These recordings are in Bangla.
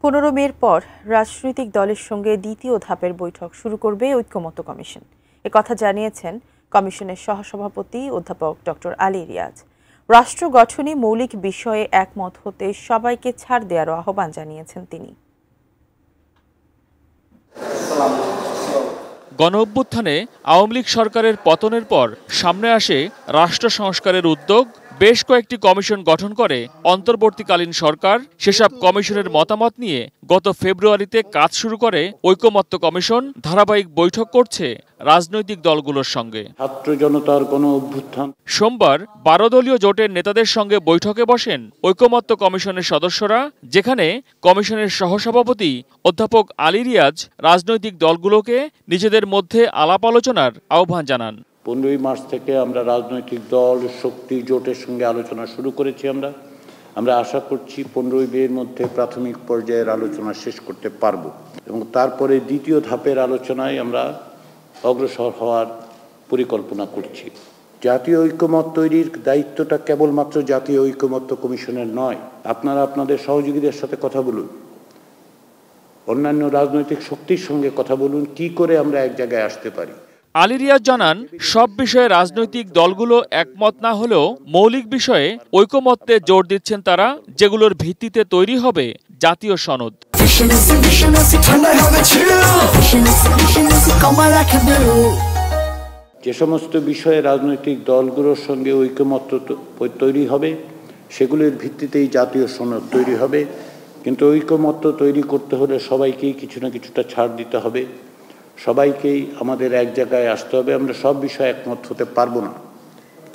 15 মের পর রাজনৈতিক দলের সঙ্গে দ্বিতীয় ধাপের বৈঠক শুরু করবে ঐক্যমত্য কমিশন। একথা জানিয়েছেন কমিশনের সহসভাপতি অধ্যাপক ডক্টর আলী রিয়াজ। রাষ্ট্র গঠনে মৌলিক বিষয়ে একমত হতে সবাইকে ছাড় দেওয়ার আহ্বান জানিয়েছেন তিনি। গণঅভ্যুত্থানে আওয়ামী লীগ সরকারের পতনের পর সামনে আসে রাষ্ট্র সংস্কারের উদ্যোগ। বেশ কয়েকটি কমিশন গঠন করে অন্তর্বর্তীকালীন সরকার। সেসব কমিশনের মতামত নিয়ে গত ফেব্রুয়ারিতে কাজ শুরু করে ঐক্যমত্য কমিশন। ধারাবাহিক বৈঠক করছে রাজনৈতিক দলগুলোর সঙ্গে। ছাত্র জনতার গণঅভ্যুত্থান সোমবার 12 দলীয় জোটের নেতাদের সঙ্গে বৈঠকে বসেন ঐক্যমত্য কমিশনের সদস্যরা, যেখানে কমিশনের সহসভাপতি অধ্যাপক আলী রিয়াজ রাজনৈতিক দলগুলোকে নিজেদের মধ্যে আলাপ আলোচনার আহ্বান জানান। 15 মার্চ থেকে আমরা রাজনৈতিক দল শক্তি জোটের সঙ্গে আলোচনা শুরু করেছি। আমরা আশা করছি 15 মের মধ্যে প্রাথমিক পর্যায়ের আলোচনা শেষ করতে পারব এবং তারপরে দ্বিতীয় ধাপের আলোচনায় আমরা অগ্রসর হওয়ার পরিকল্পনা করছি। জাতীয় ঐক্যমত তৈরির দায়িত্বটা কেবলমাত্র জাতীয় ঐক্যমত্য কমিশনের নয়। আপনারা আপনাদের সহযোগীদের সাথে কথা বলুন, অন্যান্য রাজনৈতিক শক্তির সঙ্গে কথা বলুন, কি করে আমরা এক জায়গায় আসতে পারি। আলী রিয়াজ জানান, সব বিষয়ে রাজনৈতিক দলগুলো একমত না হলেও মৌলিক বিষয়ে ঐকমত্যে জোর দিচ্ছেন তারা, যেগুলোর ভিত্তিতে তৈরি হবে জাতীয় সনদ। যে সমস্ত বিষয়ে রাজনৈতিক দলগুলোর সঙ্গে ঐকমত্য তৈরি হবে সেগুলোর ভিত্তিতেই জাতীয় সনদ তৈরি হবে। কিন্তু ঐকমত্য তৈরি করতে হলে সবাইকেই কিছু না কিছুটা ছাড় দিতে হবে, সবাইকেই আমাদের এক জায়গায় আসতে হবে। আমরা সব বিষয়ে একমত হতে পারবো না,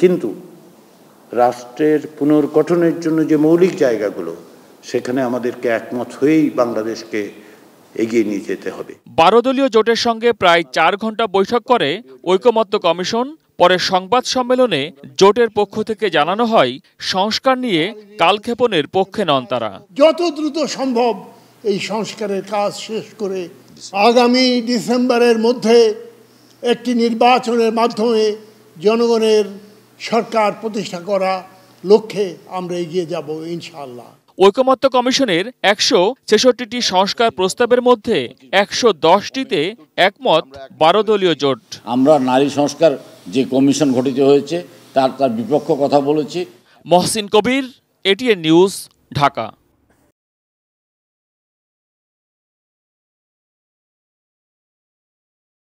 কিন্তু রাষ্ট্রের পুনর্গঠনের জন্য যে মৌলিক জায়গাগুলো, সেখানে আমাদেরকে একমত হয়েই বাংলাদেশকে এগিয়ে নিয়ে যেতে হবে। 12 দলীয় জোটের সঙ্গে প্রায় 4 ঘন্টা বৈঠক করে ঐকমত্য কমিশন। পরে সংবাদ সম্মেলনে জোটের পক্ষ থেকে জানানো হয়, সংস্কার নিয়ে কালক্ষেপণের পক্ষে নন তারা। যত দ্রুত সম্ভব এই সংস্কারের কাজ শেষ করে আগামী ডিসেম্বরের মধ্যে একটি নির্বাচনের মাধ্যমে জনগণের সরকার প্রতিষ্ঠা করা লক্ষ্যে আমরা এগিয়ে যাব ইনশাআল্লাহ। ঐকমত্য কমিশনের 166টি সংস্কার প্রস্তাবের মধ্যে 110টিতে একমত 12 দলীয় জোট। আমরা নারী সংস্কার যে কমিশন গঠিত হয়েছে তার বিপক্ষ কথা বলেছি। মহসিন কবির, এটিএন নিউজ, ঢাকা।